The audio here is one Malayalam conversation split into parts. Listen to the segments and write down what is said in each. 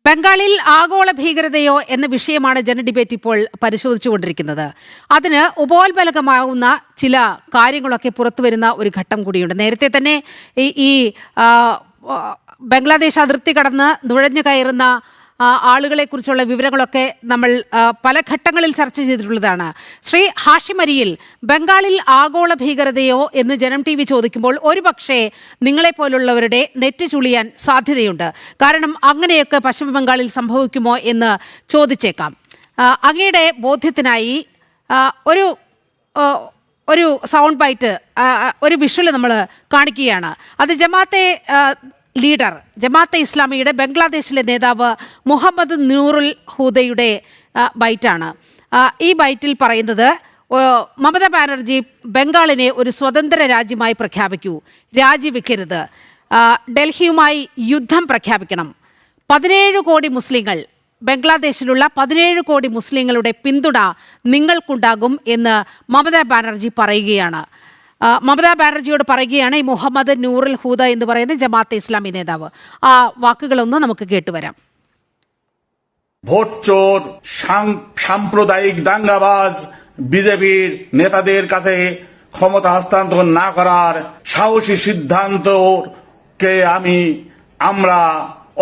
ബംഗാളിൽ ആഗോള ഭീകരതയോ എന്ന വിഷയമാണ് ജന ഡിബേറ്റ് ഇപ്പോൾ പരിശോധിച്ചുകൊണ്ടിരിക്കുന്നത്. അതിന് ഉപോത്ബലകമാവുന്ന ചില കാര്യങ്ങളൊക്കെ പുറത്തു വരുന്ന ഒരു ഘട്ടം കൂടിയുണ്ട്. നേരത്തെ തന്നെ ഈ ബംഗ്ലാദേശ് അതിർത്തി കടന്ന് നുഴഞ്ഞു കയറുന്ന ആളുകളെക്കുറിച്ചുള്ള വിവരങ്ങളൊക്കെ നമ്മൾ പല ഘട്ടങ്ങളിൽ ചർച്ച ചെയ്തിട്ടുള്ളതാണ്. ശ്രീ ഹാഷിം അരിയിൽ, ബംഗാളിൽ ആഗോള ഭീകരതയോ എന്ന് ജനം TV ചോദിക്കുമ്പോൾ ഒരുപക്ഷെ നിങ്ങളെപ്പോലുള്ളവരുടെ നെറ്റ് ചുളിയാൻ സാധ്യതയുണ്ട്. കാരണം അങ്ങനെയൊക്കെ പശ്ചിമ ബംഗാളിൽ സംഭവിക്കുമോ എന്ന് ചോദിച്ചേക്കാം. അങ്ങയുടെ ബോധ്യത്തിനായി ഒരു സൗണ്ട് ബൈറ്റ്, ഒരു വിഷ്വൽ നമ്മൾ കാണിക്കുകയാണ്. അത് ലീഡർ ജമാഅത്തെ ഇസ്ലാമിയുടെ ബംഗ്ലാദേശിലെ നേതാവ് മുഹമ്മദ് നൂറുൽ ഹൂദയുടെ ബൈറ്റാണ്. ഈ ബൈറ്റിൽ പറയുന്നത്, മമതാ ബാനർജി ബംഗാളിനെ ഒരു സ്വതന്ത്ര രാജ്യമായി പ്രഖ്യാപിക്കൂ, രാജിവെക്കരുത്, ഡൽഹിയുമായി യുദ്ധം പ്രഖ്യാപിക്കണം, 17 കോടി മുസ്ലിങ്ങൾ, ബംഗ്ലാദേശിലുള്ള 17 കോടി മുസ്ലിങ്ങളുടെ പിന്തുണ നിങ്ങൾക്കുണ്ടാകും എന്ന് മമതാ ബാനർജി പറയുകയാണ്. മമതാ ബാനർജിയോട് പറയുകയാണ് ഈ മുഹമ്മദ് നൂറുൽ ഹൂദ എന്ന് പറയുന്ന ജമാഅത്തെ ഇസ്ലാമി നേതാവ്. ആ വാക്കുകളൊന്ന് നമുക്ക് കേട്ടുവരാം. ভোট চোর, সাম্প্রদায়িক দাঙ্গাবাজ বিজেপির নেতাদের কাছে ক্ষমতা হস্তান্তর না করার সাহসী সিদ্ধান্তকে আমরা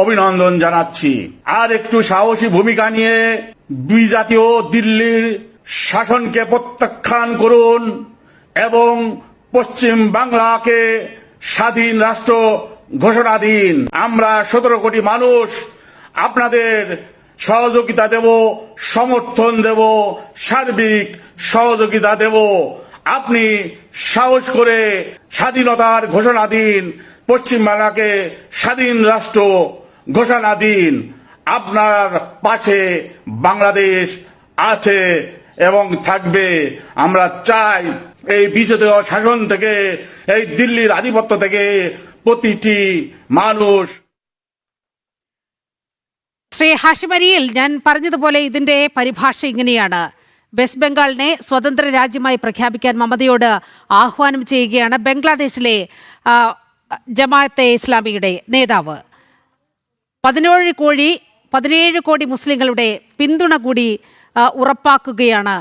অভিনন্দন জানাচ্ছি। আর একটু সাহসী ভূমিকা নিয়ে বিজাতীয় দিল্লির শাসনকে প্রত্যাখ্যান করুন এবং পশ্চিম বাংলাকে স্বাধীন রাষ্ট্র ঘোষণা দিন। আমরা 17 কোটি মানুষ আপনাদের সহযোগিতা দেব, সমর্থন দেব, সার্বিক সহযোগিতা দেব। আপনি সাহস করে স্বাধীনতার ঘোষণা দিন, পশ্চিম বাংলাকে স্বাধীন রাষ্ট্র ঘোষণা দিন। আপনার পাশে বাংলাদেশ আছে এবং থাকবে। আমরা চাই এই বিজেপি শাসন থেকে, এই দিল্লির আধিপত্য থেকে প্রতিটি মানুষ। ശ്രീ ഹാഷിം അരിയിൽ, ഞാൻ പറഞ്ഞതുപോലെ ഇതിന്റെ പരിഭാഷ ഇങ്ങനെയാണ്. വെസ്റ്റ് ബംഗാളിനെ സ്വതന്ത്ര രാജ്യമായി പ്രഖ്യാപിക്കാൻ മമതയോട് ആഹ്വാനം ചെയ്യുകയാണ് ബംഗ്ലാദേശിലെ ജമാഅത്തെ ഇസ്ലാമിയുടെ നേതാവ്. 17 കോടി മുസ്ലിങ്ങളുടെ പിന്തുണ കൂടി ഉറപ്പാക്കുകയാണ്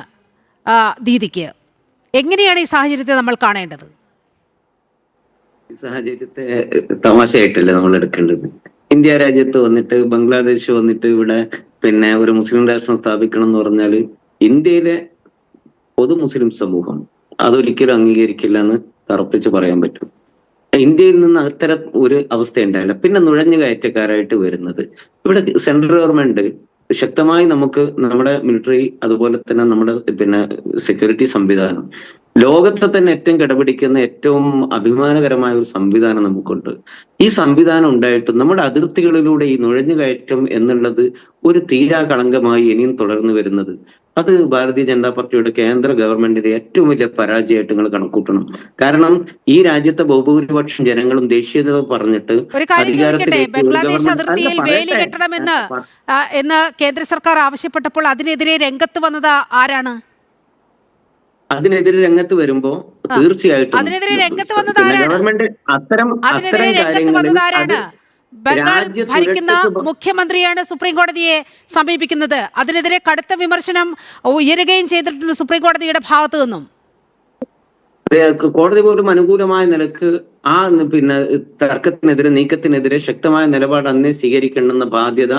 ദീദിക്ക്. എങ്ങനെയാണ് ഈ സാഹചര്യത്തെ നമ്മൾ കാണേണ്ടത്? ഈ സാഹചര്യത്തെ തമാശയായിട്ടല്ലേ നമ്മൾ എടുക്കേണ്ടത്. ഇന്ത്യ രാജ്യത്ത് വന്നിട്ട് ബംഗ്ലാദേശ് വന്നിട്ട് ഇവിടെ ഒരു മുസ്ലിം രാഷ്ട്രം സ്ഥാപിക്കണം എന്ന് പറഞ്ഞാല് ഇന്ത്യയിലെ പൊതു മുസ്ലിം സമൂഹം അതൊരിക്കലും അംഗീകരിക്കില്ല എന്ന് തറപ്പിച്ച് പറയാൻ പറ്റും. ഇന്ത്യയിൽ നിന്ന് അത്തരം ഒരു അവസ്ഥ ഉണ്ടായില്ല. പിന്നെ നുഴഞ്ഞു കയറ്റക്കാരായിട്ട് വരുന്നത് ഇവിടെ സെൻട്രൽ ഗവൺമെന്റ് ശക്തമായി നമുക്ക് നമ്മുടെ മിലിറ്ററി, അതുപോലെ തന്നെ നമ്മുടെ സെക്യൂരിറ്റി സംവിധാനം, ലോകത്തെ തന്നെ ഏറ്റവും കിടപിടിക്കുന്ന ഏറ്റവും അഭിമാനകരമായ ഒരു സംവിധാനം നമുക്കുണ്ട്. ഈ സംവിധാനം ഉണ്ടായിട്ടും നമ്മുടെ അതിർത്തികളിലൂടെ ഈ നുഴഞ്ഞു കയറ്റം എന്നുള്ളത് ഒരു തീരാ കളങ്കമായി ഇനിയും തുടർന്നു വരുന്നത്, അത് ഭാരതീയ ജനതാ പാർട്ടിയുടെ കേന്ദ്ര ഗവൺമെന്റിന്റെ ഏറ്റവും വലിയ പരാജയമായിട്ട് നിങ്ങൾ കണക്കൂട്ടണം. കാരണം ഈ രാജ്യത്തെ ബഹുഭൂരിപക്ഷം ജനങ്ങളും ദേശീയത പറഞ്ഞിട്ട് ബംഗ്ലാദേശ് അതിർത്തിയിൽ വേലി കെട്ടണമെന്ന് കേന്ദ്ര സർക്കാർ ആവശ്യപ്പെട്ടപ്പോൾ അതിനെതിരെ രംഗത്ത് വന്നത് ആരാണ്? അതിനെതിരെ രംഗത്ത് വരുമ്പോ തീർച്ചയായിട്ടും ഗവൺമെന്റ് അത്തരം കാര്യങ്ങളിൽ ബംഗാൾ ഭരിക്കുന്ന മുഖ്യമന്ത്രിയാണ് സുപ്രീം കോടതിയെ സമീപിക്കുന്നത്. അതിനെതിരെ കടുത്ത വിമർശനം ഉയരുകയും ചെയ്തിട്ടുണ്ട് സുപ്രീം കോടതിയുടെ ഭാഗത്തു നിന്നും. കോടതി പോലും അനുകൂലമായ നിലക്ക് ആ തർക്കത്തിനെതിരെ, നീക്കത്തിനെതിരെ ശക്തമായ നിലപാട് അന്നേ സ്വീകരിക്കേണ്ടുന്ന ബാധ്യത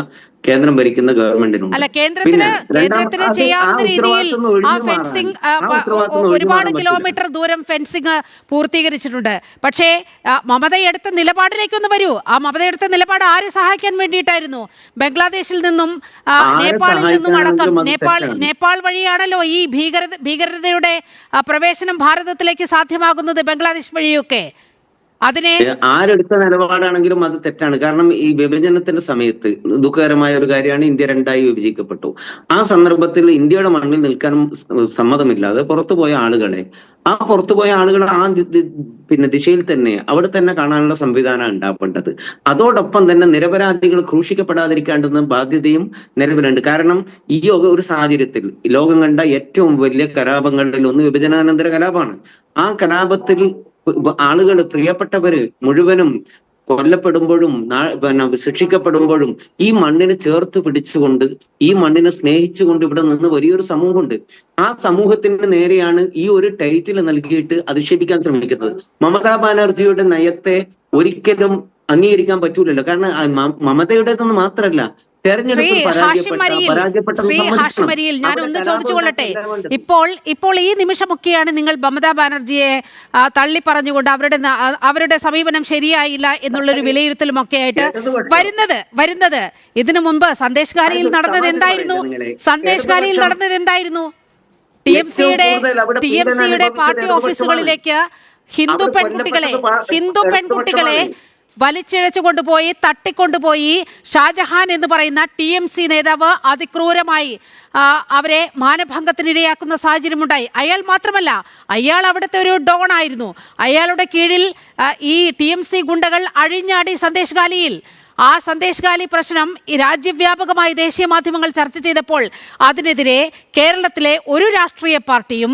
കേന്ദ്രം ഭരിക്കുന്ന ഗവൺമെന്റിനുണ്ട്. അല്ല, കേന്ദ്രത്തിന് ചെയ്യാവുന്ന രീതിയിൽ ആ ഫെൻസിംഗ്, ഒരുപാട് കിലോമീറ്റർ ദൂരം ഫെൻസിംഗ് പൂർത്തീകരിച്ചിട്ടുണ്ട്. പക്ഷേ മമത എടുത്ത നിലപാടിലേക്കൊന്ന് വരൂ. ആ മമത എടുത്ത നിലപാട് ആരെ സഹായിക്കാൻ വേണ്ടിയിട്ടായിരുന്നു? ബംഗ്ലാദേശിൽ നിന്നും നേപ്പാളിൽ നിന്നും അടക്കം, നേപ്പാൾ വഴിയാണല്ലോ ഈ ഭീകരതയുടെ പ്രവേശനം ഭാരതത്തിലേക്ക് സാധ്യമാകുന്നത്, ബംഗ്ലാദേശ് വഴിയൊക്കെ. ആരെടുത്ത നിലപാടാണെങ്കിലും അത് തെറ്റാണ്. കാരണം ഈ വിഭജനത്തിന്റെ സമയത്ത് ദുഃഖകരമായ ഒരു കാര്യമാണ്, ഇന്ത്യ രണ്ടായി വിഭജിക്കപ്പെട്ടു. ആ സന്ദർഭത്തിൽ ഇന്ത്യയുടെ മണ്ണിൽ നിൽക്കാനും സമ്മതമില്ലാതെ പുറത്തുപോയ ആളുകളെ ആ ദിശയിൽ തന്നെ അവിടെ തന്നെ കാണാനുള്ള സംവിധാനം ഉണ്ടാവേണ്ടത്. അതോടൊപ്പം തന്നെ നിരപരാധികൾ ക്രൂശിക്കപ്പെടാതിരിക്കേണ്ടുന്ന ബാധ്യതയും നിലവിലുണ്ട്. കാരണം ഈ ഒരു സാഹചര്യത്തിൽ ലോകം കണ്ട ഏറ്റവും വലിയ കലാപങ്ങളിൽ ഒന്ന് വിഭജനാനന്തര കലാപമാണ്. ആ കലാപത്തിൽ ആളുകൾ, പ്രിയപ്പെട്ടവര് മുഴുവനും കൊല്ലപ്പെടുമ്പോഴും പിന്നെ ശിക്ഷിക്കപ്പെടുമ്പോഴും ഈ മണ്ണിനെ ചേർത്ത് പിടിച്ചുകൊണ്ട് ഈ മണ്ണിനെ സ്നേഹിച്ചുകൊണ്ട് ഇവിടെ നിന്ന് വലിയൊരു സമൂഹമുണ്ട്. ആ സമൂഹത്തിന് നേരെയാണ് ഈ ഒരു ടൈറ്റിൽ നൽകിയിട്ട് അധിക്ഷേപിക്കാൻ ശ്രമിക്കുന്നത്. മമതാ ബാനർജിയുടെ നയത്തെ ഒരിക്കലും അംഗീകരിക്കാൻ പറ്റൂലല്ലോ. കാരണം മമതയുടേതെന്ന് മാത്രമല്ല, ശ്രീ ഹാഷിം അരിയിൽ ഞാൻ ഒന്ന് ചോദിച്ചുകൊള്ളട്ടെ. ഇപ്പോൾ ഈ നിമിഷമൊക്കെയാണ് നിങ്ങൾ മമതാ ബാനർജിയെ തള്ളി പറഞ്ഞുകൊണ്ട് അവരുടെ സമീപനം ശരിയായില്ല എന്നുള്ളൊരു വിലയിരുത്തലുമൊക്കെ ആയിട്ട് വരുന്നത്. ഇതിനു മുൻപ് സന്ദേശ് ഗാലിയിൽ നടന്നത് എന്തായിരുന്നു? ടി എം സിയുടെ പാർട്ടി ഓഫീസുകളിലേക്ക് ഹിന്ദു പെൺകുട്ടികളെ വലിച്ചിഴച്ചു കൊണ്ടുപോയി തട്ടിക്കൊണ്ടുപോയി ഷാജഹാൻ എന്ന് പറയുന്ന TMC നേതാവ് അതിക്രൂരമായി അവരെ മാനഭംഗത്തിനിരയാക്കുന്ന സാഹചര്യമുണ്ടായി. അയാൾ മാത്രമല്ല, അയാൾ അവിടുത്തെ ഒരു ഡോൺ ആയിരുന്നു. അയാളുടെ കീഴിൽ ഈ TMC ഗുണ്ടകൾ അഴിഞ്ഞാടി സന്ദേശ് ഗാലിയിൽ. ആ സന്ദേശ് ഗാലി പ്രശ്നം രാജ്യവ്യാപകമായി ദേശീയ മാധ്യമങ്ങൾ ചർച്ച ചെയ്തപ്പോൾ അതിനെതിരെ കേരളത്തിലെ ഒരു രാഷ്ട്രീയ പാർട്ടിയും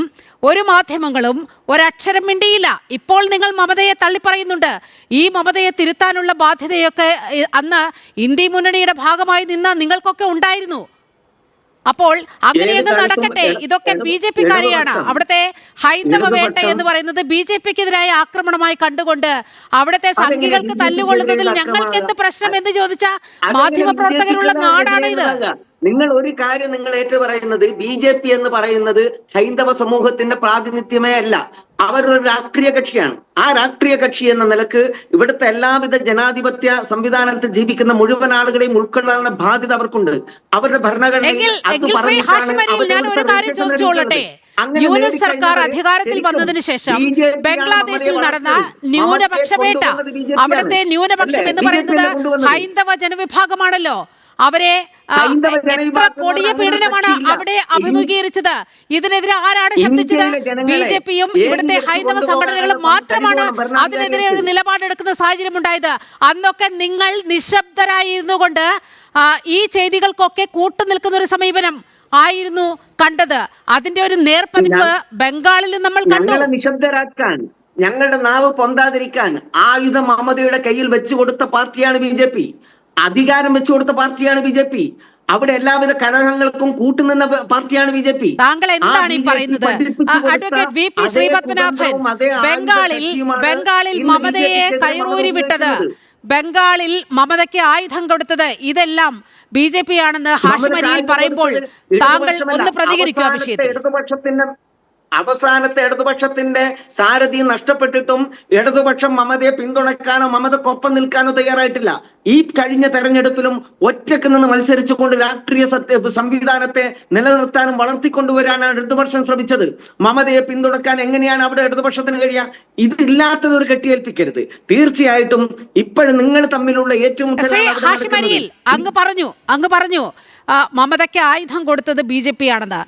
ഒരു മാധ്യമങ്ങളും ഒരക്ഷരം മിണ്ടിയില്ല. ഇപ്പോൾ നിങ്ങൾ മമതയെ തള്ളിപ്പറയുന്നുണ്ട്. ഈ മമതയെ തിരുത്താനുള്ള ബാധ്യതയൊക്കെ അന്ന് ഇന്ത്യ മുന്നണിയുടെ ഭാഗമായി നിന്ന നിങ്ങൾക്കൊക്കെ ഉണ്ടായിരുന്നു. അപ്പോൾ അങ്ങനെയൊക്കെ നടക്കട്ടെ. ഇതൊക്കെ BJP-കാരെയാണ്. അവിടുത്തെ ഹൈന്ദവ വേട്ട എന്ന് പറയുന്നത് BJP-ക്കെതിരായ ആക്രമണമായി കണ്ടുകൊണ്ട് അവിടുത്തെ സംഘികൾക്ക് തല്ലുകൊള്ളുന്നതിൽ ഞങ്ങൾക്ക് എന്ത് പ്രശ്നം എന്ന് ചോദിച്ച മാധ്യമപ്രവർത്തകരുള്ള നാടാണ് ഇത്. നിങ്ങൾ ഒരു കാര്യം നിങ്ങൾ ഏറ്റുപറയുന്നത്, BJP എന്ന് പറയുന്നത് ഹൈന്ദവ സമൂഹത്തിന്റെ പ്രാതിനിധ്യമേ അല്ല, അവരൊരു രാഷ്ട്രീയ കക്ഷിയാണ്. ആ രാഷ്ട്രീയ കക്ഷി എന്ന നിലക്ക് ഇവിടുത്തെ എല്ലാവിധ ജനാധിപത്യ സംവിധാനത്തിൽ ജീവിക്കുന്ന മുഴുവൻ ആളുകളെയും ഉൾക്കൊള്ളാനുള്ള ബാധ്യത അവർക്കുണ്ട്. അവരുടെ ഭരണഘടനയിൽ ഞാൻ ഒരു കാര്യം ചോദിച്ചോളട്ടെ. യൂനുസ് സർക്കാർ അധികാരത്തിൽ വന്നതിന് ശേഷം ബംഗ്ലാദേശിൽ നടന്ന ന്യൂനപക്ഷ വേട്ട, അവിടുത്തെ ന്യൂനപക്ഷം എന്ന് പറയുന്നത് ഹൈന്ദവ ജനവിഭാഗമാണല്ലോ. അവരെ എത്ര കൊടിയ പീഡനമാണ് അവിടെ അഭിമുഖീകരിച്ചത്. ഇതിനെതിരെ ആരാണ് ശബ്ദിച്ചത്? BJP-യും ഇവിടുത്തെ ഹൈന്ദവ സംഘടനകളും മാത്രമാണ് അതിനെതിരെ ഒരു നിലപാടെടുക്കുന്ന സാഹചര്യം ഉണ്ടായത്. അന്നൊക്കെ നിങ്ങൾ നിശബ്ദരായിരുന്നു കൊണ്ട് ഈ ചെയ്തികൾക്കൊക്കെ കൂട്ടുനിൽക്കുന്ന ഒരു സമീപനം ആയിരുന്നു കണ്ടത്. അതിന്റെ ഒരു നേർപ്പതിപ്പ് ബംഗാളിൽ നമ്മൾ കണ്ടു. നിശബ്ദരാക്കാൻ, ഞങ്ങളുടെ നാവ് പൊന്താതിരിക്കാൻ ആയുധം മമതയുടെ കയ്യിൽ വെച്ചു കൊടുത്ത പാർട്ടിയാണ് BJP. അധികാരം വെച്ചു കൊടുത്ത പാർട്ടിയാണ് BJP. അവിടെ എല്ലാവിധ കലഹങ്ങൾക്കും കൂട്ടുനിന്ന പാർട്ടിയാണ് BJP. താങ്കൾ എന്താണ് ഈ പറയുന്നത്? അഡ്വക്കേറ്റ് VP ശ്രീപത്മനാഭൻ, ബംഗാളിൽ മമതയെ കയറൂരി വിട്ടത്, ബംഗാളിൽ മമതയ്ക്ക് ആയുധം കൊടുത്തത്, ഇതെല്ലാം BJP ആണെന്ന് ഹാഷിം അരിയിൽ പറയുമ്പോൾ താങ്കൾ ഒന്ന് പ്രതികരിക്കുക ആ വിഷയത്തിൽ. അവസാനത്തെ ഇടതുപക്ഷത്തിന്റെ സാരഥി നഷ്ടപ്പെട്ടിട്ടും ഇടതുപക്ഷം മമതയെ പിന്തുണയ്ക്കാനോ മമതക്കൊപ്പം നിൽക്കാനോ തയ്യാറായിട്ടില്ല. ഈ കഴിഞ്ഞ തെരഞ്ഞെടുപ്പിലും ഒറ്റക്ക് നിന്ന് മത്സരിച്ചുകൊണ്ട് രാഷ്ട്രീയ സംവിധാനത്തെ നിലനിർത്താനും വളർത്തിക്കൊണ്ടുവരാനാണ് ഇടതുപക്ഷം ശ്രമിച്ചത്. മമതയെ പിന്തുണക്കാൻ എങ്ങനെയാണ് അവിടെ ഇടതുപക്ഷത്തിന് കഴിയുക? ഇതില്ലാത്തത് ഒരു കെട്ടിയേൽപ്പിക്കരുത്. തീർച്ചയായിട്ടും ഇപ്പോഴും നിങ്ങൾ തമ്മിലുള്ള ഏറ്റുമുട്ടൽ അങ്ങ് പറഞ്ഞു മമതയ്ക്ക് ആയുധം കൊടുത്തത് BJP ആണെന്ന്.